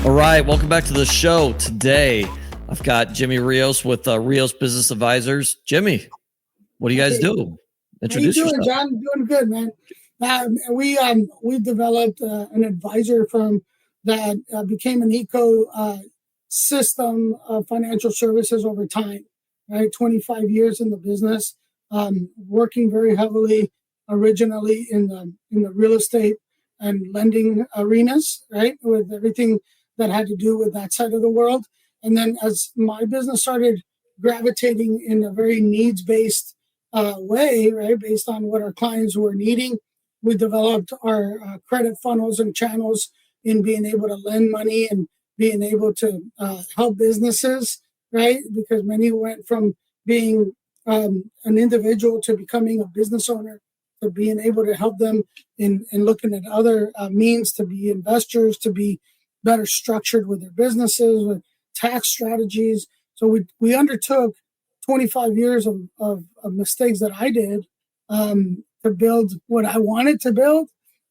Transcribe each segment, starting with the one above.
All right, welcome back to the show. Today, I've got Jimmy Rios with Rios Business Advisors. Jimmy, what do you guys do? Introduce How you doing, yourself. John? Doing good, man. We developed an advisor firm that became an system of financial services over time. Right, 25 years in the business, working very heavily originally in the real estate and lending arenas, right, with everything that had to do with that side of the world. And then as my business started gravitating in a very needs-based way, right, based on what our clients were needing, we developed our credit funnels and channels in being able to lend money and being able to help businesses, right? Because many went from being an individual to becoming a business owner, to being able to help them in looking at other means to be investors, to be better structured with their businesses, with tax strategies. So we undertook 25 years of mistakes that I did to build what I wanted to build.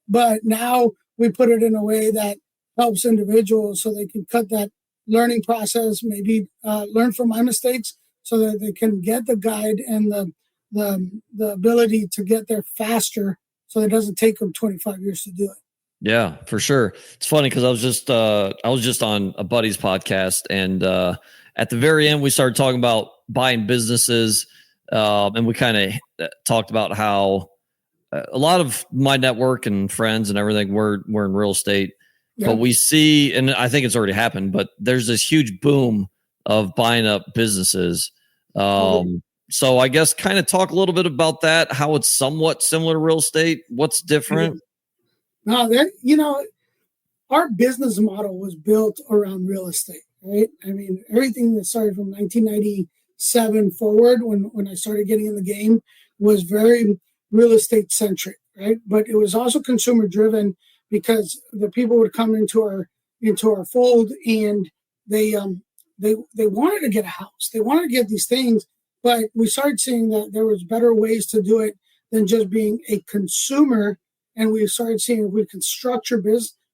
But now we put it in a way that helps individuals so they can cut that learning process, maybe learn from my mistakes so that they can get the guide and the ability to get there faster so it doesn't take them 25 years to do it. Yeah, for sure. It's funny because I was just on a buddy's podcast, and at the very end we started talking about buying businesses, and we kind of talked about how a lot of my network and friends and everything we're in real estate, but we see, and I think it's already happened, but there's this huge boom of buying up businesses. So I guess kind of talk a little bit about that, how it's somewhat similar to real estate, what's different. No, our business model was built around real estate, right? I mean, everything that started from 1997 forward, when I started getting in the game, was very real estate centric, right? But it was also consumer driven because the people would come into our fold and they wanted to get a house, they wanted to get these things, but we started seeing that there was better ways to do it than just being a consumer. And we started seeing if we can structure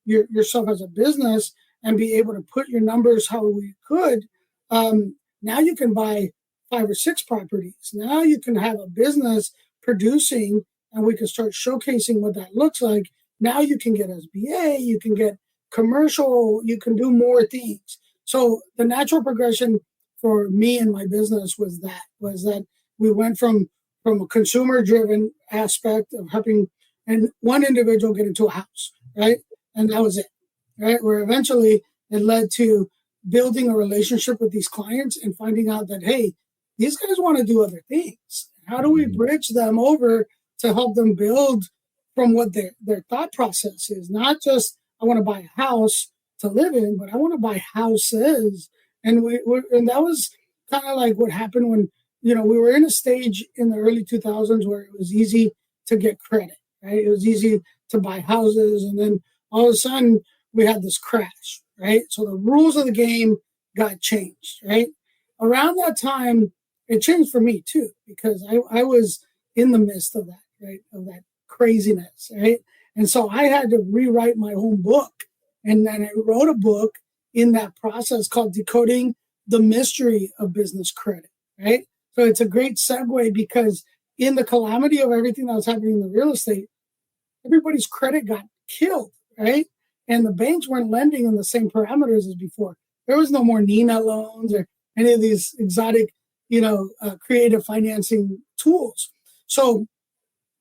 yourself as a business and be able to put your numbers how we could. Now you can buy 5 or 6 properties. Now you can have a business producing, and we can start showcasing what that looks like. Now you can get SBA, you can get commercial, you can do more things. So the natural progression for me and my business was that we went from a consumer-driven aspect of helping and one individual get into a house, right? And that was it, right? Where eventually it led to building a relationship with these clients and finding out that, hey, these guys want to do other things. How do we bridge them over to help them build from what their thought process is? Not just, I want to buy a house to live in, but I want to buy houses. And and that was kind of like what happened when, we were in a stage in the early 2000s where it was easy to get credit. Right? It was easy to buy houses, and then all of a sudden we had this crash, right? So the rules of the game got changed, right? Around that time, it changed for me too, because I was in the midst of that, right? Of that craziness, right? And so I had to rewrite my own book. And then I wrote a book in that process called Decoding the Mystery of Business Credit, right? So it's a great segue because in the calamity of everything that was happening in the real estate, everybody's credit got killed, right? And the banks weren't lending in the same parameters as before. There was no more Nina loans or any of these exotic, creative financing tools. So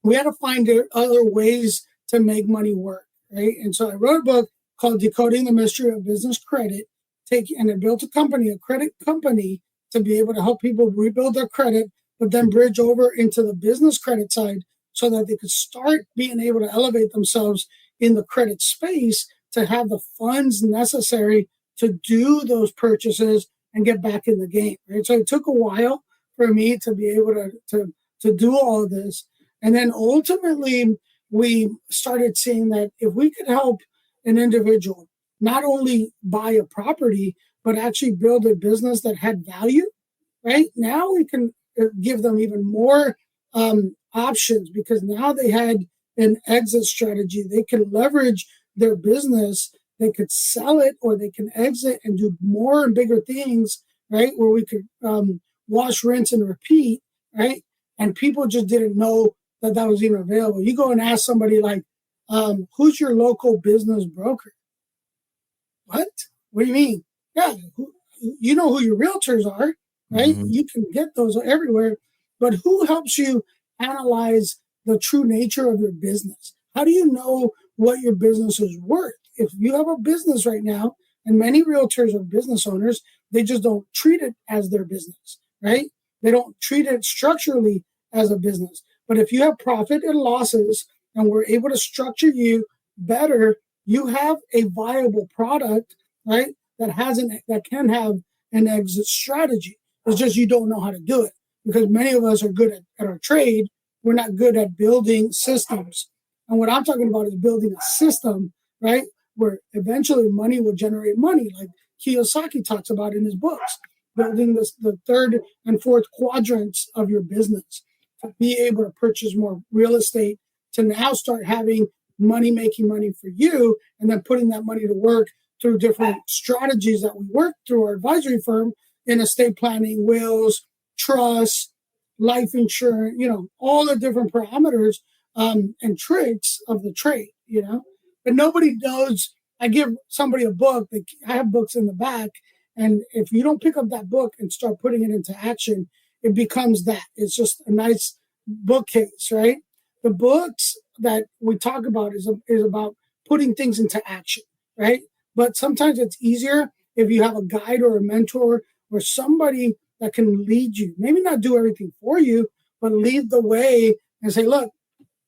we had to find other ways to make money work, right? And so I wrote a book called Decoding the Mystery of Business Credit, and I built a credit company to be able to help people rebuild their credit, but then bridge over into the business credit side so that they could start being able to elevate themselves in the credit space to have the funds necessary to do those purchases and get back in the game, right? So it took a while for me to be able to do all of this. And then ultimately, we started seeing that if we could help an individual not only buy a property, but actually build a business that had value, right? Now we can give them even more options because now they had an exit strategy. They can leverage their business they could sell it or they can exit and do more and bigger things, right? Where we could wash, rinse, and repeat, right? And people just didn't know that was even available. You go and ask somebody like, who's your local business broker? What? What do you mean? Yeah, you know who your realtors are, right? Mm-hmm. You can get those everywhere. But who helps you analyze the true nature of your business? How do you know what your business is worth? If you have a business right now, and many realtors are business owners, they just don't treat it as their business, right? They don't treat it structurally as a business. But if you have profit and losses and we're able to structure you better, you have a viable product, right? That can have an exit strategy. It's just you don't know how to do it because many of us are good at our trade. We're not good at building systems. And what I'm talking about is building a system, right? Where eventually money will generate money, like Kiyosaki talks about in his books, building the third and fourth quadrants of your business to be able to purchase more real estate, to now start having making money for you, and then putting that money to work through different strategies that we work through our advisory firm in estate planning, wills, trusts, life insurance, all the different parameters and tricks of the trade, But nobody knows. I give somebody a book. I have books in the back. And if you don't pick up that book and start putting it into action, it becomes that. It's just a nice bookcase, right? The books that we talk about is about putting things into action, right? But sometimes it's easier if you have a guide or a mentor or somebody that can lead you. Maybe not do everything for you, but lead the way and say, look,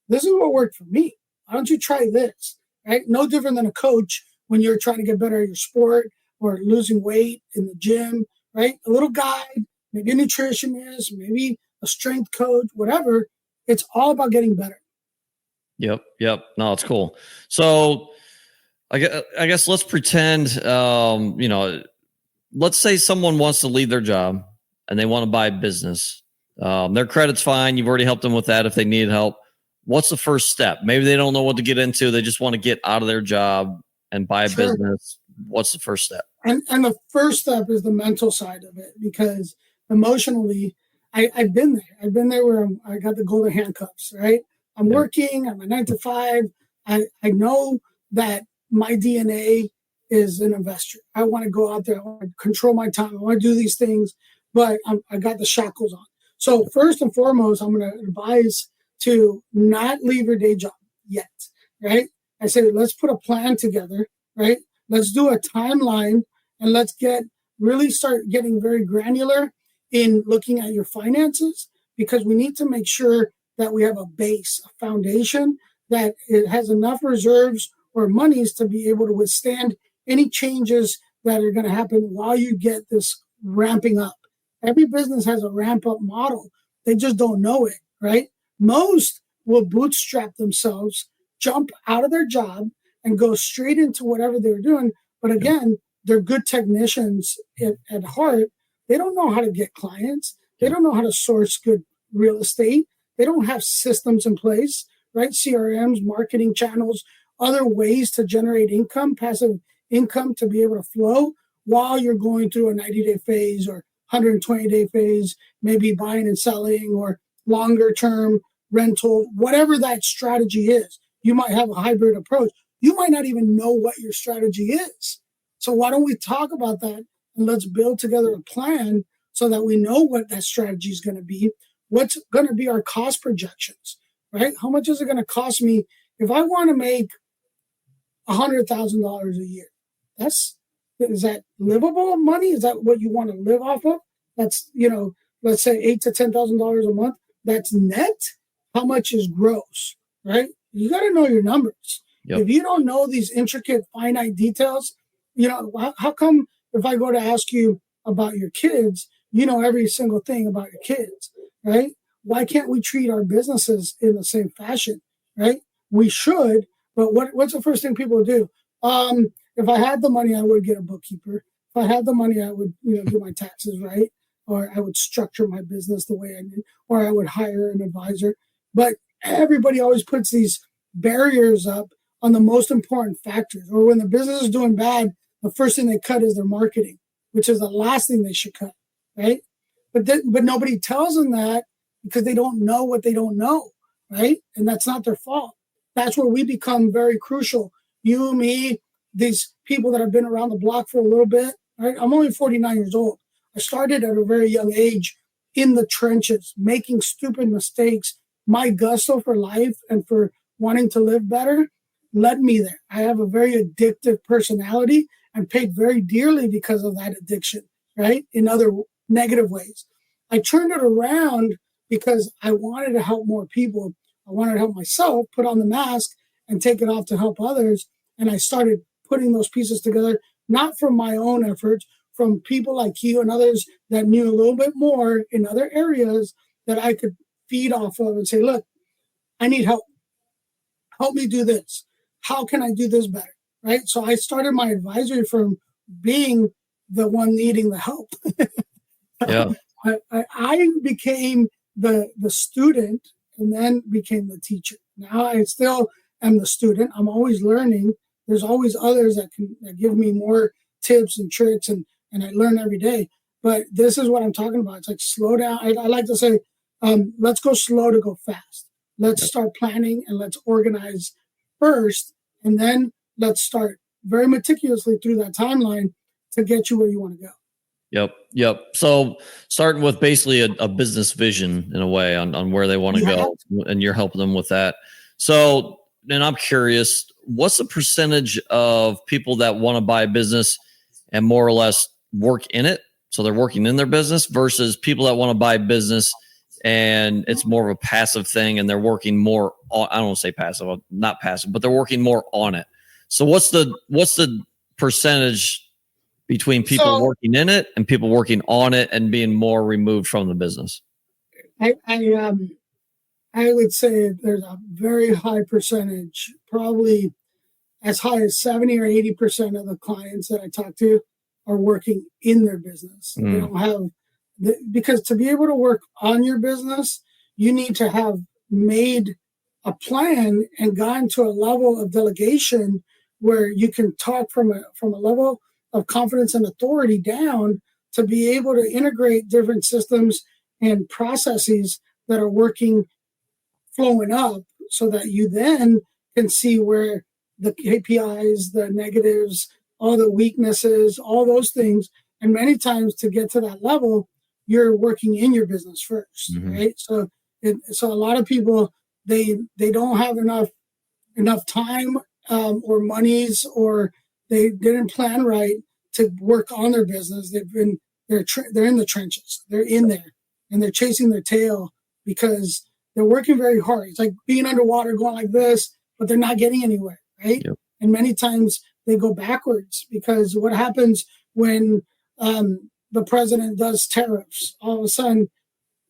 this is what worked for me. Why don't you try this, right? No different than a coach when you're trying to get better at your sport or losing weight in the gym, right? A little guide, maybe a nutritionist, maybe a strength coach, whatever. It's all about getting better. Yep. No, it's cool. So I guess let's pretend, let's say someone wants to leave their job and they want to buy a business. Their credit's fine. You've already helped them with that if they need help. What's the first step? Maybe they don't know what to get into. They just want to get out of their job and buy a business. What's the first step? And the first step is the mental side of it, because emotionally, I've been there. I've been there where I got the golden handcuffs, right? I'm working, I'm a 9 to 5. I know that my DNA is an investor. I want to go out there. I want to control my time. I want to do these things, but I got the shackles on. So first and foremost, I'm going to advise to not leave your day job yet, right? I say, let's put a plan together, right? Let's do a timeline and let's really start getting very granular in looking at your finances, because we need to make sure that we have a base, a foundation, that it has enough reserves or monies to be able to withstand any changes that are going to happen while you get this ramping up. Every business has a ramp up model. They just don't know it, right? Most will bootstrap themselves, jump out of their job, and go straight into whatever they're doing. But again, they're good technicians at heart. They don't know how to get clients. They don't know how to source good real estate. They don't have systems in place, right? CRMs, marketing channels, other ways to generate income, passive income to be able to flow while you're going through a 90-day phase or 120-day phase, maybe buying and selling or longer term rental, whatever that strategy is. You might have a hybrid approach. You might not even know what your strategy is. So why don't we talk about that and let's build together a plan so that we know what that strategy is going to be, what's going to be our cost projections, right? How much is it going to cost me if I want to make $100,000 a year? Is that livable money? Is that what you want to live off of? That's, let's say $8,000 to $10,000 a month. That's net. How much is gross, right? You got to know your numbers. Yep. If you don't know these intricate, finite details, how come if I go to ask you about your kids, you know every single thing about your kids, right? Why can't we treat our businesses in the same fashion, right? We should, but what's the first thing people do? If I had the money, I would get a bookkeeper. If I had the money, I would, do my taxes right, or I would structure my business the way I need, or I would hire an advisor. But everybody always puts these barriers up on the most important factors. Or when the business is doing bad, the first thing they cut is their marketing, which is the last thing they should cut, right? But nobody tells them that because they don't know what they don't know, right? And that's not their fault. That's where we become very crucial. You, me, these people that have been around the block for a little bit, right? I'm only 49 years old. I started at a very young age in the trenches, making stupid mistakes. My gusto for life and for wanting to live better led me there. I have a very addictive personality and paid very dearly because of that addiction, right? In other negative ways. I turned it around because I wanted to help more people. I wanted to help myself put on the mask and take it off to help others. And I started putting those pieces together, not from my own efforts, from people like you and others that knew a little bit more in other areas that I could feed off of and say, look, I need help. Help me do this. How can I do this better? Right. So I started my advisory firm being the one needing the help. Yeah. I became the student and then became the teacher. Now I still am the student. I'm always learning. There's always others that give me more tips and tricks, and I learn every day. But this is what I'm talking about. It's like slow down. I like to say, let's go slow to go fast. Let's start planning and let's organize first, and then let's start very meticulously through that timeline to get you where you want to go. Yep. So starting with basically a business vision in a way on where they want to go, and you're helping them with that. So then I'm curious, what's the percentage of people that want to buy a business and more or less work in it? So they're working in their business versus people that want to buy a business and it's more of a passive thing and they're working more on, I don't want to say passive, not passive, but they're working more on it. So what's the percentage between people working in it and people working on it and being more removed from the business? I would say there's a very high percentage, probably as high as 70 or 80% of the clients that I talk to are working in their business. They don't have, because to be able to work on your business, you need to have made a plan and gotten to a level of delegation where you can talk from a level of confidence and authority down to be able to integrate different systems and processes that are working, flowing up, so that you then can see where the KPIs, the negatives, all the weaknesses, all those things. And many times to get to that level, you're working in your business first, right? So a lot of people, they don't have enough time or monies, or they didn't plan right to work on their business. They're in the trenches. They're in there and they're chasing their tail because they're working very hard. It's like being underwater, going like this, but they're not getting anywhere, right? Yep. And many times they go backwards because what happens when the president does tariffs? All of a sudden,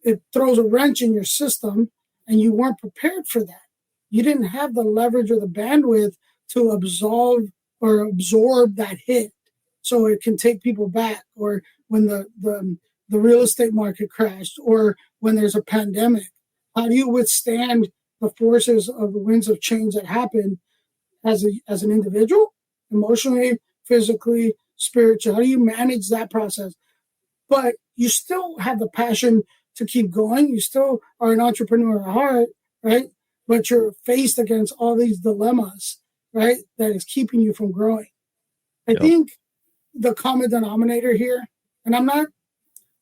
it throws a wrench in your system, and you weren't prepared for that. You didn't have the leverage or the bandwidth to absorb that hit, so it can take people back. Or when the real estate market crashed, or when there's a pandemic, how do you withstand the forces of the winds of change that happen as an individual, emotionally, physically, spiritually? How do you manage that process? But you still have the passion to keep going. You still are an entrepreneur at heart, right? But you're faced against all these dilemmas, right? That is keeping you from growing. I think the common denominator here, and I'm not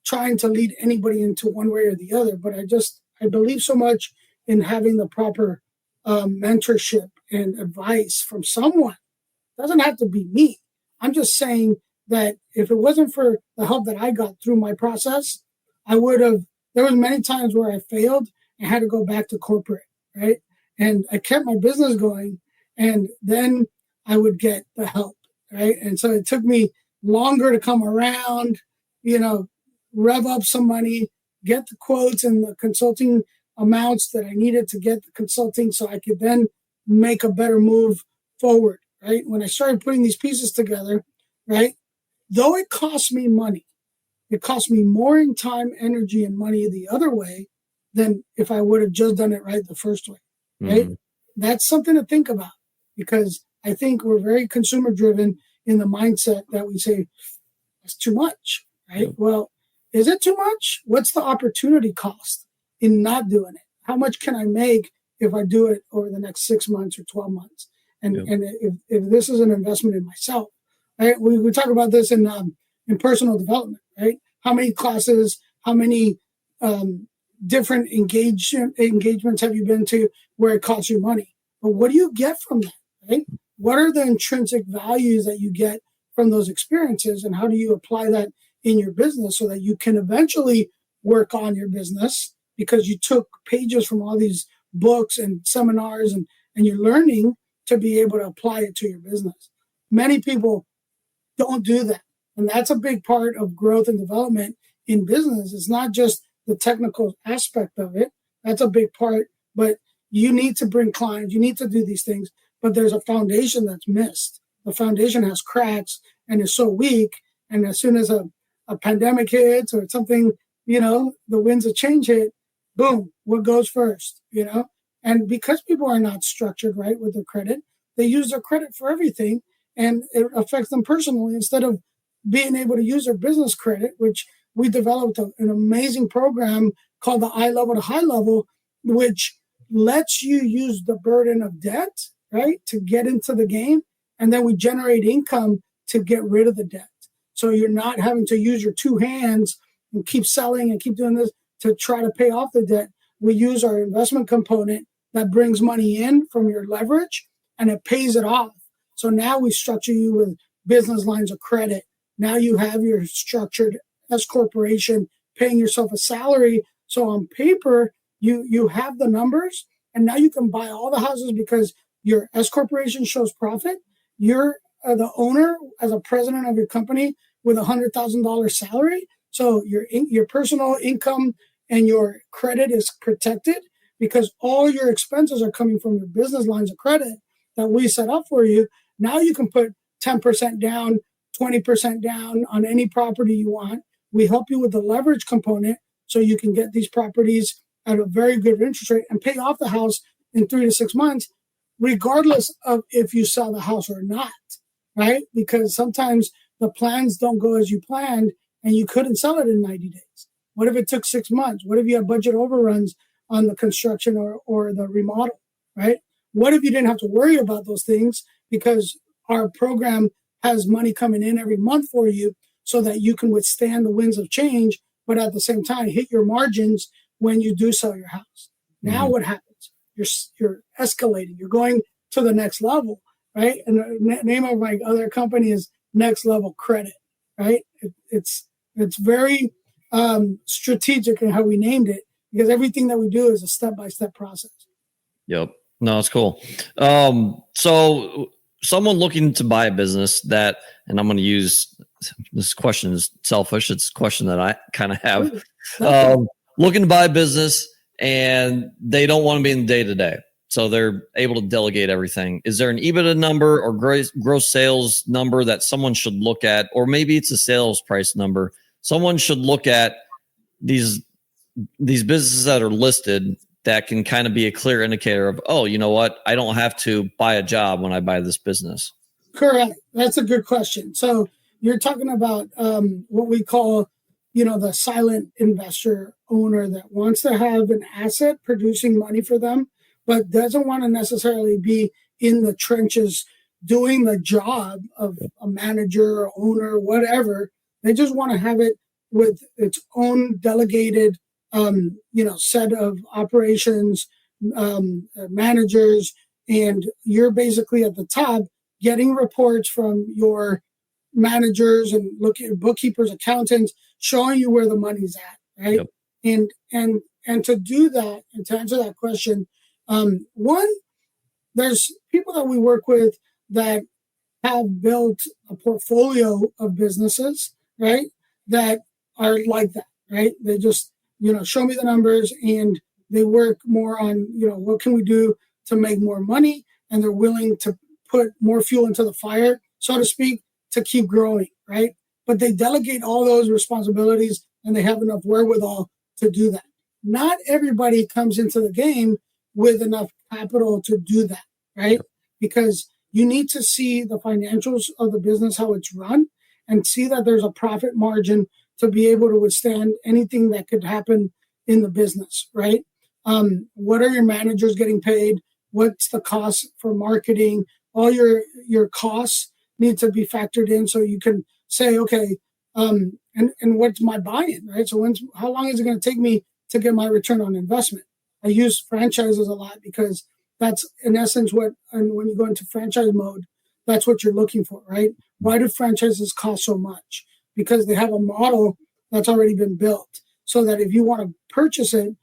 trying to lead anybody into one way or the other, but I believe so much in having the proper mentorship and advice from someone. It doesn't have to be me. I'm just saying that if it wasn't for the help that I got through my process, there was many times where I failed and had to go back to corporate, right? And I kept my business going, and then I would get the help, right? And so it took me longer to come around, rev up some money, get the quotes and the consulting amounts that I needed to get the consulting so I could then make a better move forward, right? When I started putting these pieces together, right, though it cost me money, it cost me more in time, energy, and money the other way than if I would have just done it right the first way, right? That's something to think about. because I think we're very consumer driven in the mindset that we say it's too much, right? Well, is it too much? What's the opportunity cost in not doing it? How much can I make if I do it over the next 6 months or 12 months? And if this is an investment in myself, right? We talk about this in personal development, right? How many classes, how many different engagements have you been to where it costs you money? But what do you get from that, right? What are the intrinsic values that you get from those experiences, and how do you apply that in your business so that you can eventually work on your business because you took pages from all these books and seminars and you're learning to be able to apply it to your business. Many people don't do that. And that's a big part of growth and development in business. It's not just the technical aspect of it. That's a big part, but you need to bring clients, you need to do these things, but there's a foundation that's missed. The foundation has cracks and is so weak. And as soon as a pandemic hits or something, the winds of change hit, boom, what goes first, And because people are not structured right with their credit, they use their credit for everything, and it affects them personally instead of being able to use their business credit, which we developed an amazing program called the eye level to high level, which lets you use the burden of debt, right, to get into the game. And then we generate income to get rid of the debt. So you're not having to use your two hands and keep selling and keep doing this to try to pay off the debt. We use our investment component that brings money in from your leverage and it pays it off. So now we structure you with business lines of credit. Now you have your structured S corporation paying yourself a salary. So on paper, you have the numbers, and now you can buy all the houses because your S corporation shows profit. You're the owner as a president of your company with $100,000 salary. So your personal income and your credit is protected because all your expenses are coming from your business lines of credit that we set up for you. Now you can put 10% down, 20% down on any property you want. We help you with the leverage component so you can get these properties at a very good interest rate and pay off the house in 3 to 6 months, regardless of if you sell the house or not, right? Because sometimes the plans don't go as you planned and you couldn't sell it in 90 days. What if it took 6 months? What if you had budget overruns on the construction or the remodel, right? What if you didn't have to worry about those things because our program has money coming in every month for you so that you can withstand the winds of change, but at the same time hit your margins when you do sell your house. Now what happens? You're escalating. You're going to the next level, right? And the name of my other company is Next Level Credit, right? It's very strategic in how we named it because everything that we do is a step-by-step process. Yep. No, it's cool. So someone looking to buy a business that, and I'm going to use this question is selfish. It's a question that I kind of have. Looking to buy a business and they don't want to be in the day-to-day. So they're able to delegate everything. Is there an EBITDA number or gross sales number that someone should look at? Or maybe it's a sales price number. Someone should look at these businesses that are listed that can kind of be a clear indicator of, oh, you know what? I don't have to buy a job when I buy this business. Correct. That's a good question. So you're talking about what we call, the silent investor owner that wants to have an asset producing money for them, but doesn't want to necessarily be in the trenches doing the job of a manager or owner, whatever. They just want to have it with its own delegated, set of operations, managers, and you're basically at the top getting reports from your managers and looking at bookkeepers, accountants, showing you where the money's at, right? Yep. And to do that and to answer that question, one, there's people that we work with that have built a portfolio of businesses, right? That are like that, right? They just, show me the numbers and they work more on, what can we do to make more money? And they're willing to put more fuel into the fire, so to speak, to keep growing, right? But they delegate all those responsibilities and they have enough wherewithal to do that. Not everybody comes into the game with enough capital to do that, right? because you need to see the financials of the business, how it's run, and see that there's a profit margin to be able to withstand anything that could happen in the business, right? What are your managers getting paid? What's the cost for marketing? All your costs need to be factored in so you can say, okay, and what's my buy-in, right? So how long is it going to take me to get my return on investment? I use franchises a lot because that's in essence and when you go into franchise mode, that's what you're looking for, right? Why do franchises cost so much? Because they have a model that's already been built so that if you want to purchase it,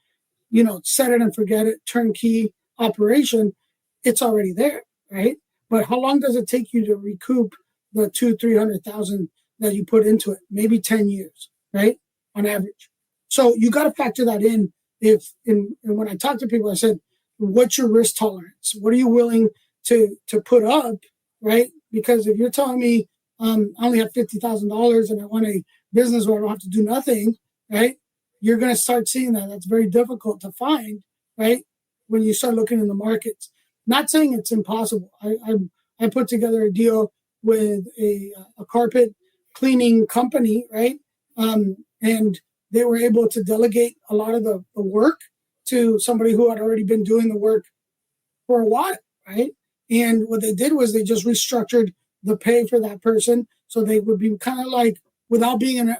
set it and forget it, turnkey operation, it's already there, right? But how long does it take you to recoup the 200,000-300,000 that you put into it? Maybe 10 years, right? On average. So you got to factor that in. And when I talk to people, I said, what's your risk tolerance? What are you willing to put up, right? Because if you're telling me I only have $50,000 and I want a business where I don't have to do nothing, right? You're going to start seeing that. That's very difficult to find, right? When you start looking in the markets. Not saying it's impossible. I put together a deal with a carpet cleaning company, right? And they were able to delegate a lot of the work to somebody who had already been doing the work for a while, right? And what they did was they just restructured the pay for that person so they would be kind of like, without being an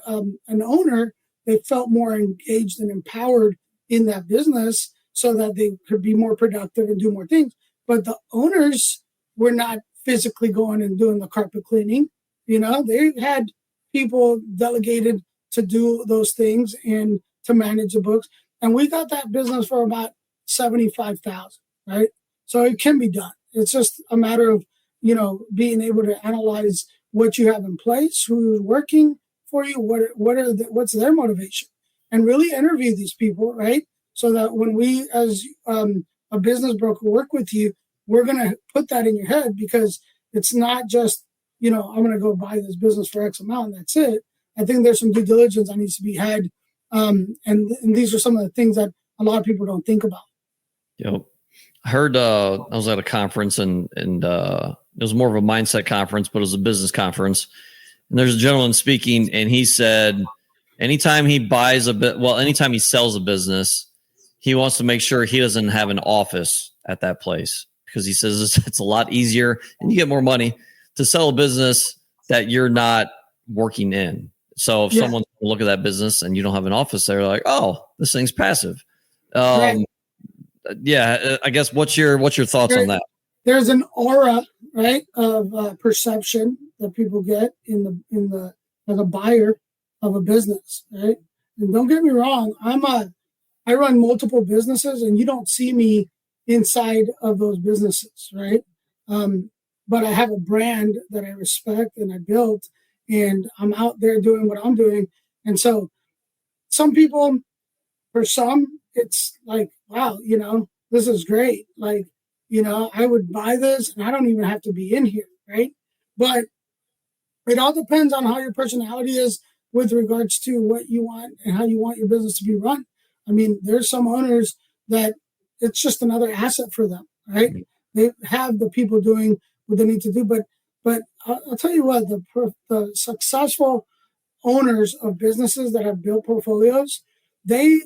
owner, they felt more engaged and empowered in that business so that they could be more productive and do more things. But the owners were not physically going and doing the carpet cleaning. They had people delegated to do those things and to manage the books. And we got that business for about $75,000, right? So it can be done. It's just a matter of, being able to analyze what you have in place, who's working for you, what's their motivation, and really interview these people, right? So that when we, as a business broker, work with you, we're going to put that in your head, because it's not just, I'm going to go buy this business for X amount and that's it. I think there's some due diligence that needs to be had. And these are some of the things that a lot of people don't think about. Yep. I heard I was at a conference and it was more of a mindset conference, but it was a business conference. And there's a gentleman speaking, and he said, anytime he sells a business, he wants to make sure he doesn't have an office at that place, because he says it's a lot easier and you get more money to sell a business that you're not working in. So if someone look at that business and you don't have an office there, like, oh, this thing's passive. Right. Yeah, I guess what's your thoughts on that? There's an aura, right, of perception that people get in the as a buyer of a business, right? And don't get me wrong, I run multiple businesses, and you don't see me inside of those businesses, right? But I have a brand that I respect and I built, and I'm out there doing what I'm doing. And so some people, for some, it's like, wow, this is great. Like, I would buy this and I don't even have to be in here, right? But it all depends on how your personality is with regards to what you want and how you want your business to be run. I mean, there's some owners that it's just another asset for them, right? They have the people doing what they need to do. But I'll tell you what, the successful owners of businesses that have built portfolios, they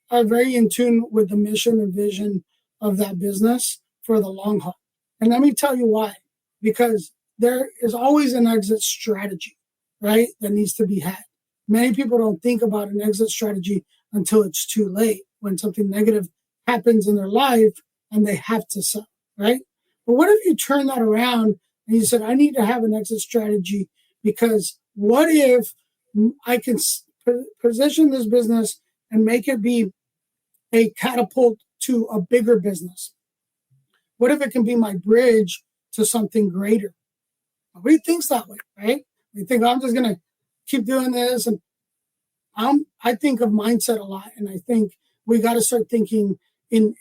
are very in tune with the mission and vision of that business for the long haul. And let me tell you why. Because there is always an exit strategy, right, that needs to be had. Many people don't think about an exit strategy until it's too late, when something negative happens in their life and they have to sell, right? But what if you turn that around and you said, I need to have an exit strategy, because what if I can position this business and make it be a catapult to a bigger business? What if it can be my bridge to something greater? Nobody thinks that way, right? They think, I'm just going to keep doing this. And I think of mindset a lot. And I think we got to start thinking in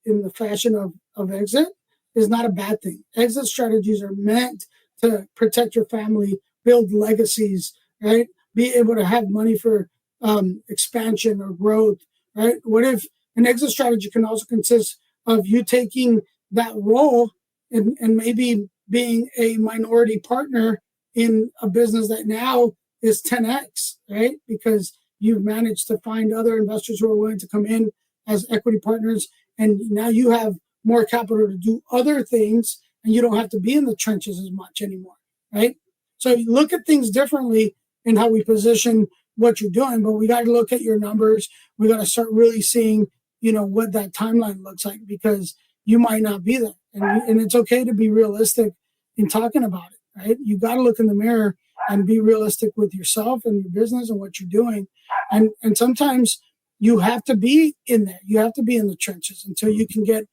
the fashion of exit is not a bad thing. Exit strategies are meant to protect your family, build legacies, right? Be able to have money for expansion or growth, right? What if an exit strategy can also consist of you taking that role and maybe being a minority partner in a business that now is 10x, right? Because you've managed to find other investors who are willing to come in as equity partners. And now you have more capital to do other things, and you don't have to be in the trenches as much anymore, right? So you look at things differently in how we position what you're doing, but we got to look at your numbers. We got to start really seeing, what that timeline looks like, because you might not be there. And it's okay to be realistic in talking about it, right? You got to look in the mirror and be realistic with yourself and your business and what you're doing. And sometimes you have to be in there. You have to be in the trenches until you can get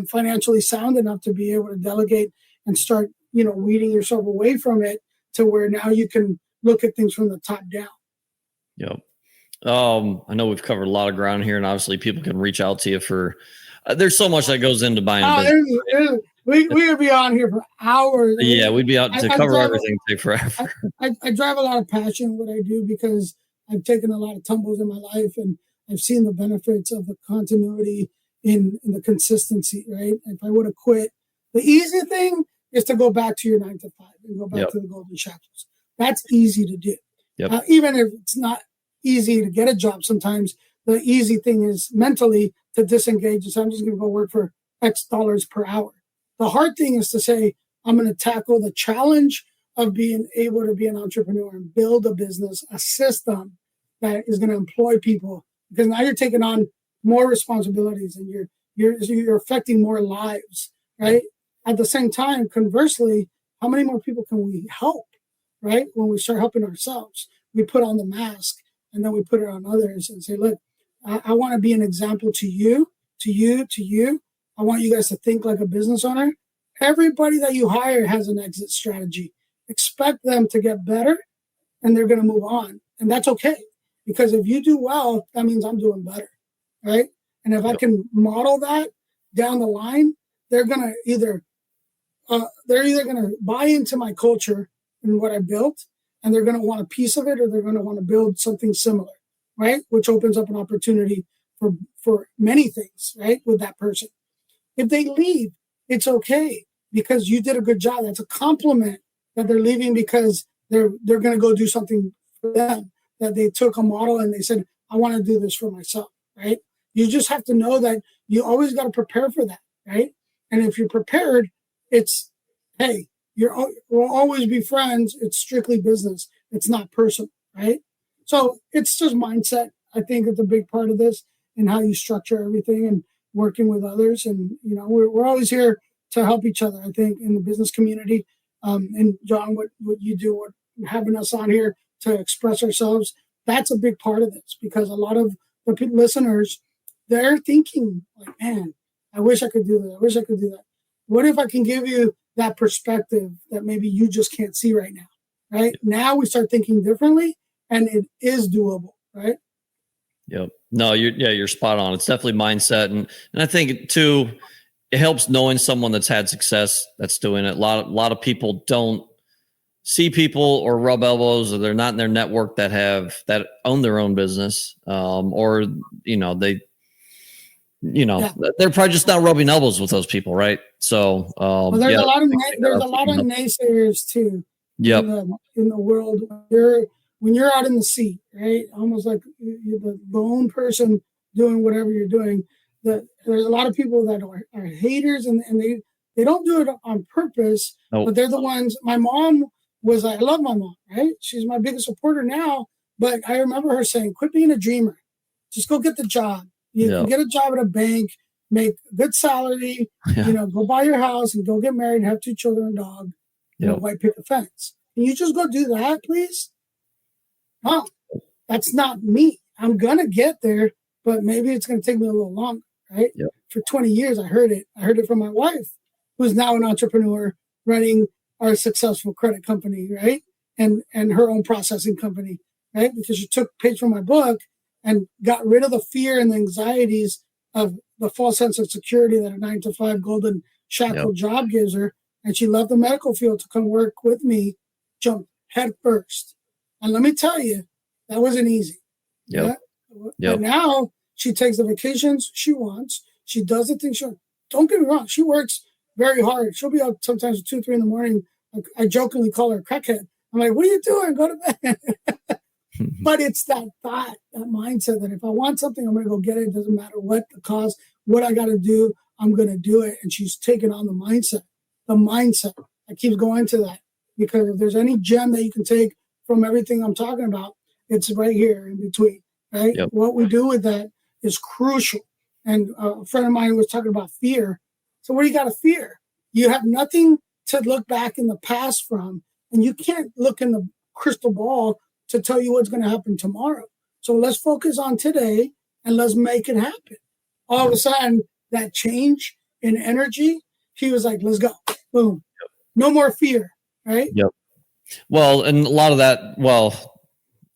financially sound enough to be able to delegate and start, weeding yourself away from it to where now you can look at things from the top down. Yep. I know we've covered a lot of ground here, and obviously people can reach out to you for. There's so much that goes into buying a business. We could be on here for hours. Yeah, we'd be out to cover everything. Take forever. I drive a lot of passion in what I do because I've taken a lot of tumbles in my life, and I've seen the benefits of the continuity in the consistency, right? If I would have quit, the easy thing is to go back to your 9 to 5 and go back to the golden shackles. That's easy to do. Yep. Even if it's not easy to get a job, sometimes the easy thing is mentally to disengage and say, I'm just going to go work for X dollars per hour. The hard thing is to say, I'm going to tackle the challenge of being able to be an entrepreneur and build a business, a system that is going to employ people, because now you're taking on more responsibilities and you're affecting more lives, right? At the same time, conversely, how many more people can we help, right? When we start helping ourselves, we put on the mask and then we put it on others and say, look, I want to be an example to you. I want you guys to think like a business owner. Everybody that you hire has an exit strategy. Expect them to get better and they're going to move on. And that's okay. Because if you do well, that means I'm doing better, right? And if I can model that down the line, they're going to either going to buy into my culture and what I built, and they're going to want a piece of it, or they're going to want to build something similar, right? Which opens up an opportunity for many things, right? With that person. If they leave, it's okay because you did a good job. That's a compliment that they're leaving because they're going to go do something for them, that they took a model and they said, I want to do this for myself, right? You just have to know that you always got to prepare for that, right? And if you're prepared, it's, hey, we'll always be friends. It's strictly business. It's not personal, right? So it's just mindset. I think it's a big part of this and how you structure everything and working with others. And, we're always here to help each other, I think, in the business community. And John, what you do, having us on here to express ourselves, that's a big part of this, because a lot of the listeners, they're thinking like, man, I wish I could do that. I wish I could do that. What if I can give you that perspective that maybe you just can't see right now, right? Now we start thinking differently and it is doable, right? Yep. No, you're spot on. It's definitely mindset. And I think too, it helps knowing someone that's had success that's doing it. A lot of people don't see people or rub elbows, or they're not in their network that own their own business. Or, they're probably just not rubbing elbows with those people. Right. So, there's a lot of naysayers too. Yep. In the world, when you're out in the sea, right? Almost like you're the lone person doing whatever you're doing. There's a lot of people that are haters, and they don't do it on purpose, but they're the ones. My mom was I love my mom, right? She's my biggest supporter now, but I remember her saying, quit being a dreamer. Just go get the job. You can get a job at a bank, make a good salary, go buy your house and go get married, have 2 children and a dog, and a white picket fence. Can you just go do that, please? No, that's not me. I'm going to get there, but maybe it's going to take me a little longer, right? Yep. For 20 years, I heard it. I heard it from my wife, who's now an entrepreneur running our successful credit company, right? And her own processing company, right? Because she took a page from my book and got rid of the fear and the anxieties of the false sense of security that a 9 to 5 golden shackle job gives her. And she left the medical field to come work with me, jumped head first. And let me tell you, that wasn't easy. But now she takes the vacations she wants. She does the things she wants. Don't get me wrong. She works very hard. She'll be up sometimes at 2, 3 in the morning. I jokingly call her a crackhead. I'm like, what are you doing? Go to bed. But it's that thought, that mindset that if I want something, I'm going to go get it. It doesn't matter what the cost, what I got to do, I'm going to do it. And she's taken on the mindset. The mindset. I keep going to that because if there's any gem that you can take from everything I'm talking about, it's right here in between, right? Yep. What we do with that is crucial. And a friend of mine was talking about fear. So what do you got to fear? You have nothing to look back in the past from, and you can't look in the crystal ball to tell you what's going to happen tomorrow. So let's focus on today and let's make it happen. All of a sudden, that change in energy, he was like, let's go. Boom. Yep. No more fear, right? Yep. Well, and a lot of that,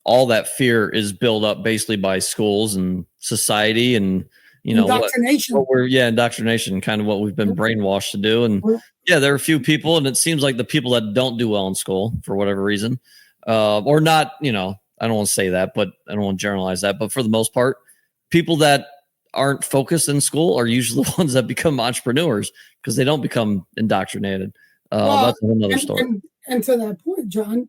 all that fear is built up basically by schools and society and, indoctrination. Indoctrination, kind of what we've been brainwashed to do. And there are a few people, and it seems like the people that don't do well in school for whatever reason, or not, I don't want to say that, but I don't want to generalize that. But for the most part, people that aren't focused in school are usually the ones that become entrepreneurs because they don't become indoctrinated. That's another story. And to that point, John,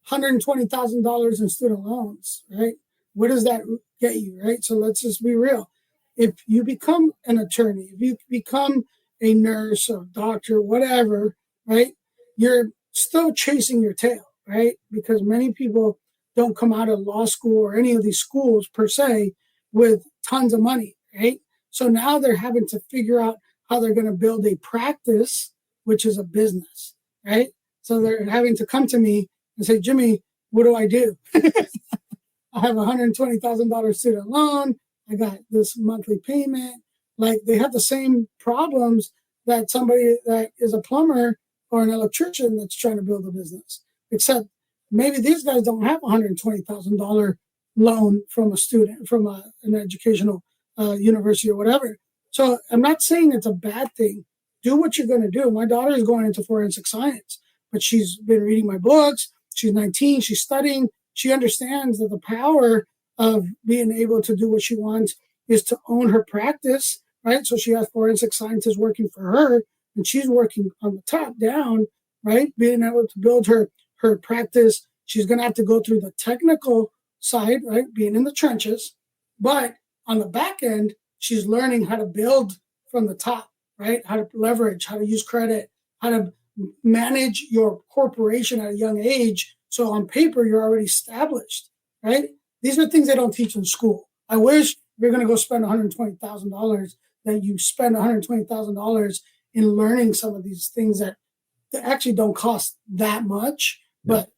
$120,000 in student loans, right? What does that get you, right? So let's just be real. If you become an attorney, if you become a nurse or doctor, whatever, right? You're still chasing your tail, right? Because many people don't come out of law school or any of these schools per se with tons of money, right? So now they're having to figure out how they're going to build a practice, which is a business, right? So they're having to come to me and say, Jimmy, what do I do? I have a $120,000 student loan. I got this monthly payment. Like they have the same problems that somebody that is a plumber or an electrician that's trying to build a business, except maybe these guys don't have a $120,000 loan from a student, from an educational university or whatever. So I'm not saying it's a bad thing. Do what you're going to do. My daughter is going into forensic science, but she's been reading my books. She's 19. She's studying. She understands that the power of being able to do what she wants is to own her practice, right? So she has forensic scientists working for her, and she's working on the top down, right? Being able to build her practice. She's going to have to go through the technical side, right? Being in the trenches. But on the back end, she's learning how to build from the top, right? How to leverage, how to use credit, how to manage your corporation at a young age. So on paper, you're already established, right? These are things they don't teach in school. I wish you're going to go spend $120,000 that you spend $120,000 in learning some of these things that actually don't cost that much. Yeah. But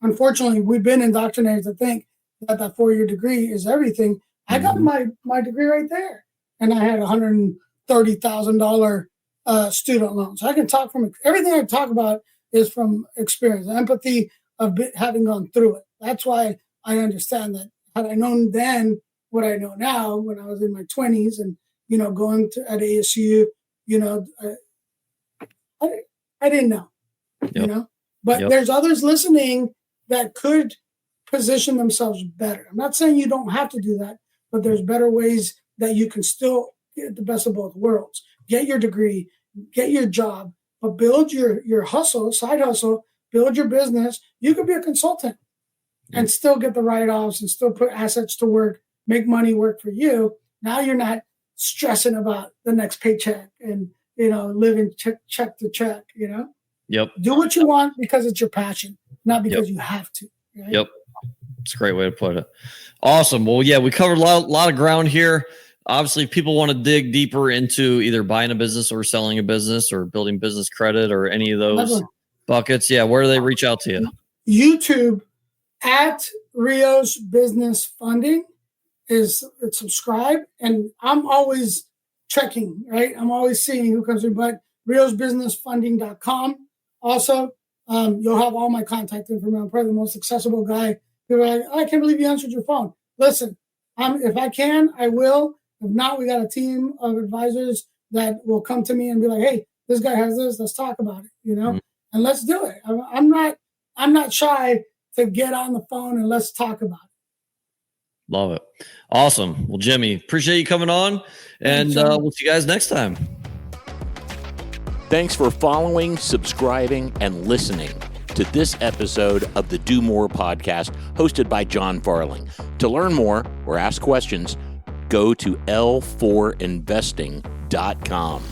unfortunately, we've been indoctrinated to think that 4-year degree is everything. I got my degree right there, and I had $130,000 student loans. So I can talk from everything I talk about is from experience, empathy of having gone through it. That's why I understand that. Had I known then what I know now, when I was in my 20s and going to at ASU, I didn't know, But there's others listening that could position themselves better. I'm not saying you don't have to do that, but there's better ways that you can still get the best of both worlds. Get your degree, get your job, but build your hustle, side hustle, build your business. You could be a consultant and still get the write-offs and still put assets to work, make money work for you. Now you're not stressing about the next paycheck and, living check to check, Yep. Do what you want because it's your passion, not because you have to. Right? Yep. It's a great way to put it. Awesome. Well, yeah, we covered a lot of ground here. Obviously, if people want to dig deeper into either buying a business or selling a business or building business credit or any of those buckets, where do they reach out to you? YouTube at Rios Business Funding it's subscribe, and I'm always checking, right? I'm always seeing who comes in, but riosbusinessfunding.com. Also, you'll have all my contact information. I'm probably the most accessible guy. People are like, I can't believe you answered your phone. Listen, if I can, I will. If not, we got a team of advisors that will come to me and be like, hey, this guy has this, let's talk about it, and let's do it. I'm not shy to get on the phone and let's talk about it. Love it. Awesome. Well, Jimmy, appreciate you coming on, and we'll see you guys next time. Thanks for following, subscribing, and listening to this episode of the Do More podcast hosted by John Farling. To learn more or ask questions, go to l4investing.com.